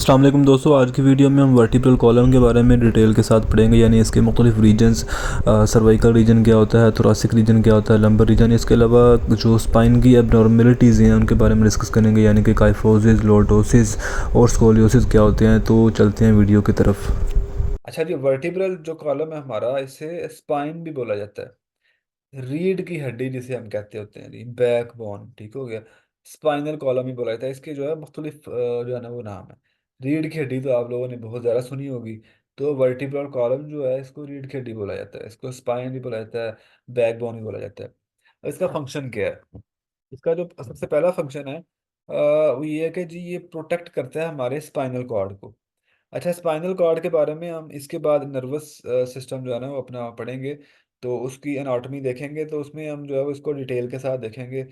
अस्सलाम वालेकुम दोस्तों, आज की वीडियो में हम वर्टिब्रल कॉलम के बारे में डिटेल के साथ पढ़ेंगे। यानी इसके मुख्तलिफ रीजन्स, सर्वाइकल रीजन क्या होता है, थोरासिक रीजन क्या होता है, लंबर रीजन। इसके अलावा जो स्पाइन की एबनॉर्मेलिटीज़ हैं उनके बारे में डिस्कस करेंगे, यानी कि काइफोसिस, लॉर्डोसिस और स्कोलियोसिस क्या होते हैं। तो चलते हैं वीडियो की तरफ। अच्छा जी, वर्टिब्रल जो कॉलम है हमारा, इसे स्पाइन भी बोला जाता है। रीढ़ की हड्डी जिसे हम कहते होते हैं, बैक बोन, ठीक हो गया। स्पाइनल कॉलम ही बोला जाता है। इसके जो है मुख्तलिफ जो है ना वो नाम है। रीढ़ की हड्डी तो आप लोगों ने बहुत ज़्यादा सुनी होगी। तो वर्टिब्रल कॉलम जो है इसको रीढ़ की हड्डी बोला जाता है, इसको स्पाइन भी बोला जाता है, बैक बोन भी बोला जाता है। अब इसका फंक्शन क्या है? इसका जो सबसे पहला फंक्शन है वो ये है कि जी ये प्रोटेक्ट करता है हमारे स्पाइनल कॉर्ड को। अच्छा, स्पाइनल कॉर्ड के बारे में हम इसके बाद नर्वस सिस्टम जो है ना वो अपना पढ़ेंगे। तो उसकी एनाटॉमी देखेंगे, तो उसमें हम जो है वो इसको डिटेल के साथ देखेंगे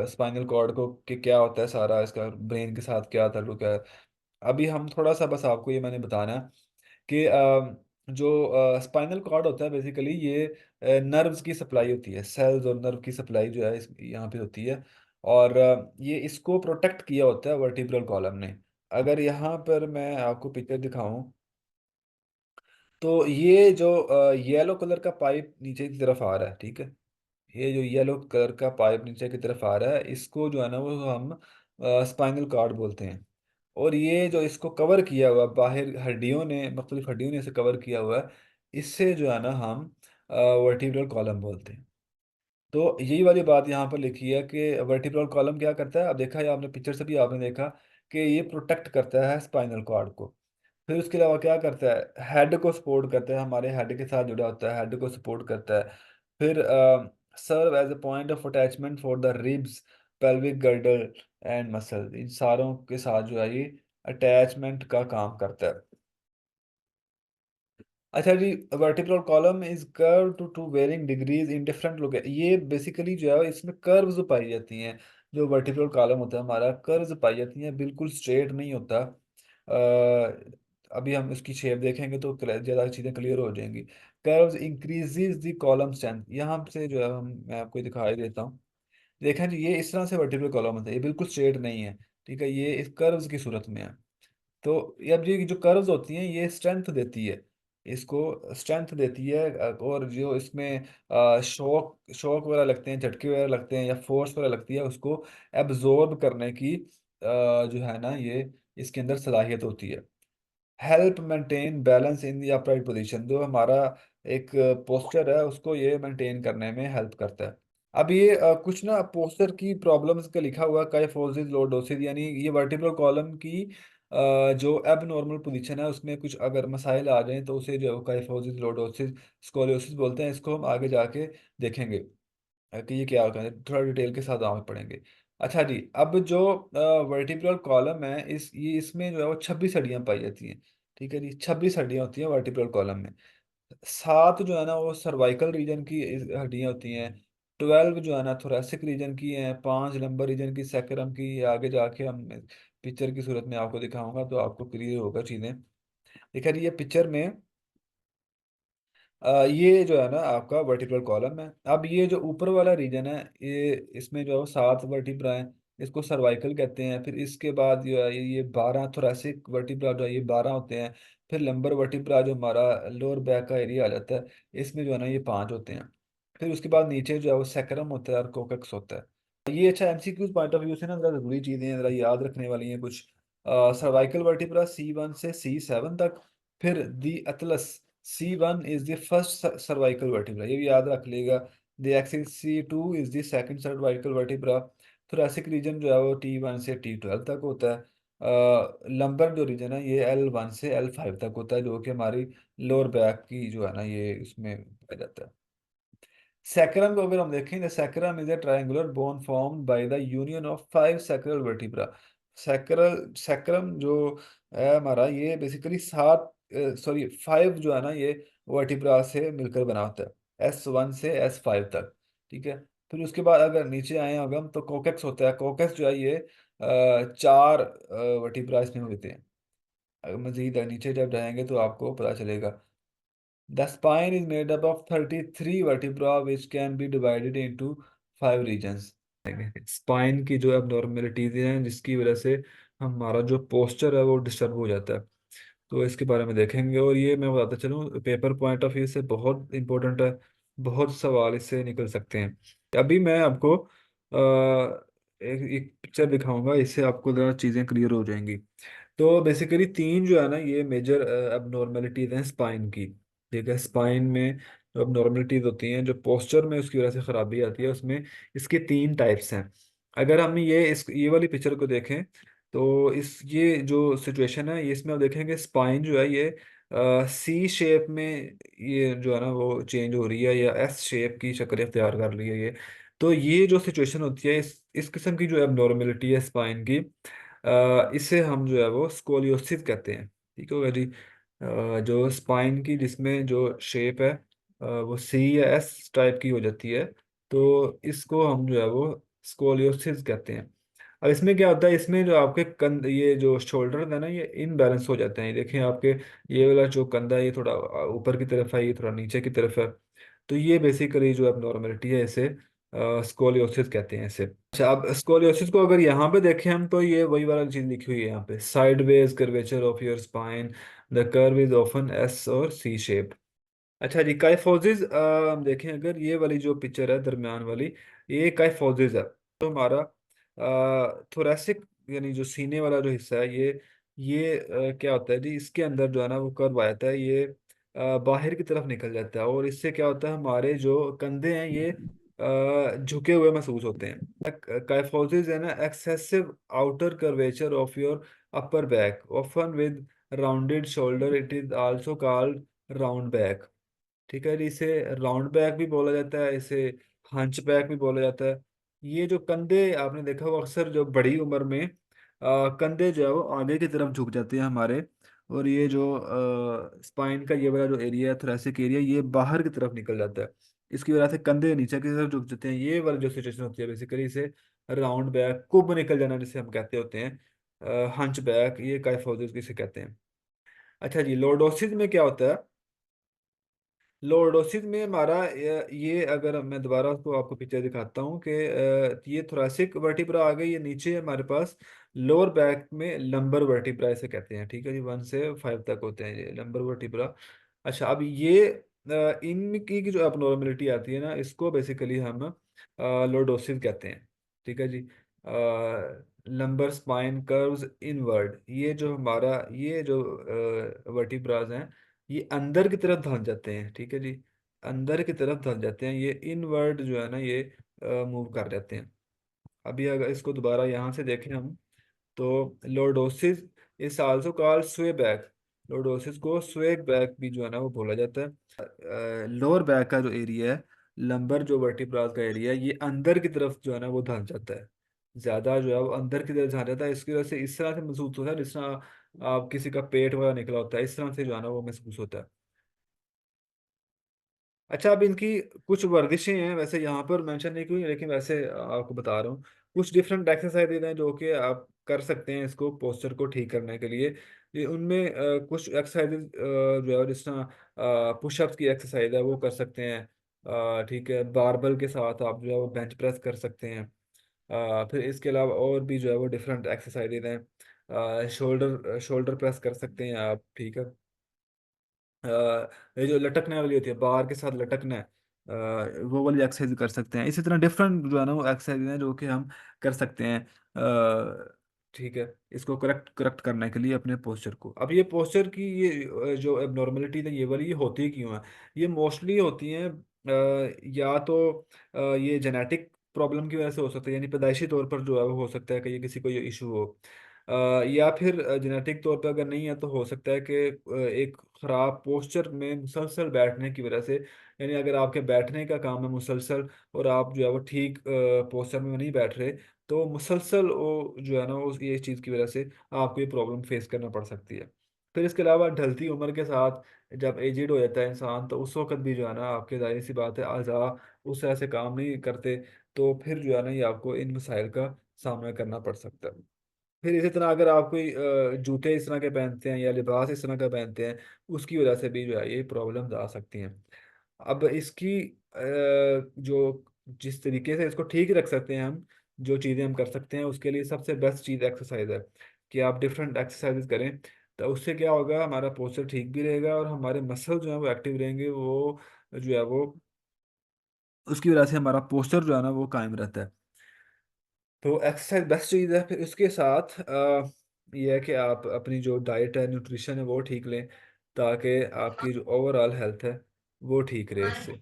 स्पाइनल कॉर्ड को कि क्या होता है, सारा इसका ब्रेन के साथ क्या ताल्लुक है। अभी हम थोड़ा सा बस आपको ये मैंने बताना है कि जो स्पाइनल कॉर्ड होता है बेसिकली ये नर्व्स की सप्लाई होती है, सेल्स और नर्व की सप्लाई जो है इस यहाँ पे होती है। और ये इसको प्रोटेक्ट किया होता है वर्टिब्रल कॉलम ने। अगर यहाँ पर मैं आपको पिक्चर दिखाऊं, तो ये जो येलो कलर का पाइप नीचे की तरफ आ रहा है, ठीक है। ये जो येलो कलर का पाइप नीचे की तरफ आ रहा है, इसको जो है ना वो हम स्पाइनल कॉर्ड बोलते हैं। और ये जो इसको कवर किया हुआ बाहर हड्डियों ने, मुख्तलिफ हड्डियों ने इसे कवर किया हुआ है, इससे जो है ना हम वर्टिब्रल कॉलम बोलते हैं। तो यही वाली बात यहाँ पर लिखी है कि वर्टिब्रल कॉलम क्या करता है। अब देखा है आपने पिक्चर से भी आपने देखा कि ये प्रोटेक्ट करता है स्पाइनल कॉर्ड को। फिर उसके अलावा क्या करता है, हेड को सपोर्ट करता है, हमारे हेड के साथ जुड़ा होता है, हेड को सपोर्ट करता है। फिर serve as a point of attachment for the ribs, pelvic girdle and muscle. इन सारों के साथ जो है ये अटैचमेंट का काम करता है। अच्छा जी, vertebral column is curved to varying degrees in different location. ये बेसिकली जो है इसमें कर्व्स पाई जाती हैं। जो वर्टिब्रल कॉलम होता है हमारा, कर्व्स पाई जाती हैं, बिल्कुल स्ट्रेट नहीं होता। अभी हम इसकी शेप देखेंगे तो ज़्यादा चीज़ें क्लियर हो जाएंगी। Curves increases the column strength. यहाँ से जो है हम मैं आपको दिखाई देता हूँ। देखें जी, ये इस तरह से वर्टिब्रल कॉलम होता है, ये बिल्कुल स्ट्रेट नहीं है, ठीक है, ये इस कर्व्स की सूरत में है। तो अब ये जो कर्व्स होती हैं ये स्ट्रेंथ देती है, इसको स्ट्रेंथ देती है। और जो इसमें शॉक शॉक वगैरह लगते हैं, झटके वगैरह लगते हैं या फोर्स वगैरह लगती है, उसको एब्जॉर्ब करने की जो है ना ये इसके अंदर सलाहियत होती है। Help maintain balance in the upright position. जो हमारा एक पोस्चर है उसको ये मेंटेन करने में हेल्प करता है। अब ये कुछ ना पोस्चर की प्रॉब्लम्स का लिखा हुआ है, काइफोसिस लॉर्डोसिस, यानी ये वर्टिब्रल कॉलम की जो एबनॉर्मल पोजीशन है उसमें कुछ अगर मसाइल आ जाएं तो उसे जो काइफोसिस लॉर्डोसिस स्कोलियोसिस बोलते हैं। इसको हम आगे जाके देखेंगे कि ये क्या होता है, थोड़ा डिटेल के साथ आगे पढ़ेंगे। अच्छा जी, अब जो वर्टिब्रल कॉलम है ये इसमें जो है वो 26 हड्डियां पाई जाती हैं, ठीक है जी। 26 हड्डियां होती हैं वर्टिब्रल कॉलम में। 7 जो है ना वो सर्वाइकल रीजन की हड्डियां होती हैं। 12 जो है ना थोरेसिक रीजन की हैं। 5 लंबर रीजन की, सैक्रम की। ये आगे जाके हम पिक्चर की सूरत में आपको दिखाऊंगा तो आपको क्लियर होगा चीज़ें। देखिए जी, ये पिक्चर में ये जो है ना आपका वर्टिब्रल कॉलम है। अब ये जो ऊपर वाला रीजन है, ये इसमें जो है 7 वर्टिब्रा हैं, इसको सर्वाइकल कहते हैं। फिर इसके बाद जो है ये 12 थोरेसिक वर्टिब्रा जो है ये 12 होते हैं। फिर लंबर वर्टिब्रा जो हमारा लोअर बैक का एरिया आ जाता है, इसमें जो है ना ये 5 होते हैं। फिर उसके बाद नीचे जो है वो सैक्रम होता है और कोकक्स होता है। ये अच्छा एमसीक्यू पॉइंट ऑफ व्यू से ना ज़रा ज़रूरी चीज़ें हैं, ज़रा याद रखने वाली हैं कुछ। सर्वाइकल वर्टिब्रा C1 से C7 तक। फिर दी अतलस C1 is the first cervical vertebra, ये भी याद रख लेगा। The axis C2 is the second cervical vertebra। thoracic region जो है वो T1 से T12 तक होता है। लंबर जो रीजन है ये L1 से L5 तक होता है, जो कि हमारी लोअर बैक की जो है ना ये इसमें पाया जाता है। सैक्रम को अगर हम देखें, the sacrum is a triangular bone formed by the union of 5 sacral vertebra. Sacrum जो है हमारा ये बेसिकली 5 जो है ना ये वर्टिब्रा से मिलकर बना होता है, S1 से S5 तक, ठीक है। फिर उसके बाद अगर नीचे आए अगर हम, तो कोकेक्स होता है। कोकेक्स जो है ये 4 वर्टिब्रा इसमें होते हैं। अगर मजीद नीचे जब जाएंगे तो आपको पता चलेगा। The spine is made up of 33 vertebra which can be divided into 5 regions। Spine की जो abnormalities हैं जिसकी वजह से हमारा जो पोस्चर है वो डिस्टर्ब हो जाता है। तो इसके बारे में देखेंगे, और ये मैं बताता चलूँ पेपर पॉइंट ऑफ व्यू से बहुत इंपॉर्टेंट है। बहुत सवाल इससे निकल सकते हैं। अभी मैं आपको एक पिक्चर दिखाऊंगा, इससे आपको ज़रा चीज़ें क्लियर हो जाएंगी। तो बेसिकली तीन जो है ना, ये मेजर abnormalities हैं स्पाइन की। ठीक है, स्पाइन में जो abnormalities होती हैं, जो पोस्चर में उसकी वजह से खराबी आती है, उसमें इसके तीन टाइप्स हैं। अगर हम ये वाली पिक्चर को देखें, तो इस ये जो सिचुएशन है, ये इसमें आप देखेंगे स्पाइन जो है ये सी शेप में, ये जो है ना वो चेंज हो रही है, या एस शेप की शक्ल इख्तियार कर रही है ये। तो ये जो सिचुएशन होती है, इस किस्म की जो एबनॉर्मेलिटी है स्पाइन की, इसे हम जो है वो स्कोलियोसिस कहते हैं। ठीक होगा जी। जो स्पाइन की जिसमें जो शेप है वो सी या एस टाइप की हो जाती है, तो इसको हम जो है वो स्कोलियोसिस कहते हैं। अब इसमें क्या होता है, इसमें जो आपके कंध, ये जो शोल्डर है ना, ये इनबैलेंस हो जाते हैं। देखें आपके, ये वाला जो कंधा है ये थोड़ा ऊपर की तरफ है, ये थोड़ा नीचे की तरफ है। तो ये बेसिकली जो एबनॉर्मेलिटी है, इसे स्कोलियोसिस कहते हैं इसे। अच्छा, अब स्कोलियोसिस को अगर यहाँ पे देखें हम, तो ये वही वाला चीज लिखी हुई है यहाँ पे, sideways curvature of your spine, the curve is often S और सी शेप। अच्छा जी, काइफोसिस हम देखें, अगर ये वाली जो पिक्चर है दरमियान वाली, ये काइफोसिस है। तो हमारा थोरेसिक यानी जो सीने वाला जो हिस्सा है, ये क्या होता है जी, इसके अंदर जो है ना वो कर्व आ जाता है, ये बाहर की तरफ निकल जाता है, और इससे क्या होता है, हमारे जो कंधे हैं ये झुके हुए महसूस होते हैं। काइफोसिस है ना, excessive outer curvature of your upper back often with rounded shoulder, it is also called round back. ठीक है जी, इसे राउंड बैक भी बोला जाता है, इसे हंच बैक भी बोला जाता है। ये जो कंधे आपने देखा वो अक्सर जो बड़ी उम्र में कंधे जो है वो आगे की तरफ झुक जाते हैं हमारे, और ये जो स्पाइन का ये वाला जो एरिया है, थोरेसिक एरिया, ये बाहर की तरफ निकल जाता है। इसकी वजह से कंधे नीचे की तरफ झुक जाते हैं। ये वाली जो सिचुएशन होती है, बेसिकली इसे राउंड बैक, कुब निकल जाना जिसे हम कहते होते हैं, हंच बैक, ये काइफोसिस किसे कहते हैं। अच्छा जी, लॉर्डोसिस में क्या होता है, लॉर्डोसिस में हमारा ये अगर मैं दोबारा उसको आपको पिक्चर दिखाता हूँ कि ये थोरेसिक वर्टिब्रा आ गई, ये नीचे हमारे पास लोअर बैक में लंबर वर्टिब्रा इसे कहते हैं। ठीक है जी, 1 से 5 तक होते हैं ये लंबर वर्टिब्रा। अच्छा, अब ये इनकी की जो abnormality आती है ना, इसको बेसिकली हम लॉर्डोसिस कहते हैं। ठीक है जी। लंबर स्पाइन कर्व्स इनवर्ड, ये जो हमारा ये जो वर्टिब्राज हैं, ये अंदर की तरफ धंस जाते हैं। ठीक है जी, अंदर की तरफ धंस जाते हैं, ये इनवर्ड जो है ना ये मूव कर जाते हैं। अभी अगर इसको दोबारा यहाँ से देखें हम, तो लॉर्डोसिस इज आल्सो कॉल्ड स्वे बैक। लॉर्डोसिस को स्वे बैक भी जो है ना वो बोला जाता है। लोअर बैक का जो एरिया है, लंबर जो वर्टिब्रास का एरिया है, ये अंदर की तरफ जो है ना वो धंस जाता है। ज्यादा जो है वो अंदर की तरफ धंस जाता है, इसकी वजह से इस तरह से महसूस होता है जिस तरह आप किसी का पेट वगैरह निकला होता है, इस तरह से जो है ना वो महसूस होता है। अच्छा, अब इनकी कुछ वर्जिशें हैं, वैसे यहाँ पर मेंशन नहीं की हुई, लेकिन वैसे आपको बता रहा हूँ। कुछ डिफरेंट एक्सरसाइज हैं जो कि आप कर सकते हैं इसको पोस्चर को ठीक करने के लिए। ये उनमें कुछ एक्सरसाइजेज जो है जिस तरह पुशअप्स की एक्सरसाइज है वो कर सकते हैं। ठीक है, बारबल के साथ आप जो है वो बेंच प्रेस कर सकते हैं। फिर इसके अलावा और भी जो है वो डिफरेंट एक्सरसाइजेज हैं, शोल्डर शोल्डर प्रेस कर सकते हैं आप। ठीक है, अ, ये जो लटकने वाली होती है, बार के साथ लटकना है, वो वाली एक्सरसाइज कर सकते हैं। इसी तरह डिफरेंट जो है ना वो एक्सरसाइज हैं जो कि हम कर सकते हैं। ठीक है, इसको करेक्ट करेक्ट करने के लिए अपने पोस्चर को। अब ये पोस्चर की ये जो एबनॉर्मेलिटी है ये वाली, ये होती क्यों है? ये मोस्टली होती हैं या तो ये जेनेटिक प्रॉब्लम की वजह से हो सकता है, यानी पैदाइशी तौर पर जो है वो हो सकता है कि ये किसी को ये इशू हो। या फिर जेनेटिक तौर पर अगर नहीं है, तो हो सकता है कि एक ख़राब पोस्चर में मुसलसल बैठने की वजह से, यानी अगर आपके बैठने का काम है मुसलसल, और आप जो है वो ठीक पोस्चर में नहीं बैठ रहे, तो मुसलसल वो जो है ना उस ये चीज़ की वजह से आपको ये प्रॉब्लम फेस करना पड़ सकती है। फिर इसके अलावा ढलती उम्र के साथ जब एजिड हो जाता है इंसान, तो उस वक्त भी जो है ना आपके जाहिर सी बात है अज़ा उस तरह से काम नहीं करते, तो फिर जो है ना ये आपको इन मसाइल का सामना करना पड़ सकता है। फिर इसी तरह अगर आप कोई जूते इस तरह के पहनते हैं या लिबास इस तरह का पहनते हैं, उसकी वजह से भी जो है ये प्रॉब्लम्स आ सकती हैं। अब इसकी जो जिस तरीके से इसको ठीक रख सकते हैं हम, जो चीज़ें हम कर सकते हैं उसके लिए सबसे बेस्ट चीज़ एक्सरसाइज है। कि आप डिफरेंट एक्सरसाइजेस करें। तो उससे क्या होगा, हमारा पोस्चर ठीक भी रहेगा और हमारे मसल जो है वो एक्टिव रहेंगे, वो जो है वो उसकी वजह से हमारा पोस्चर जो है ना वो कायम रहता है। तो एक्सरसाइज बेस्ट चीज़ है। फिर उसके साथ ये है कि आप अपनी जो डाइट है, न्यूट्रिशन है, वो ठीक लें, ताकि आपकी जो ओवरऑल हेल्थ है वो ठीक रहे इससे।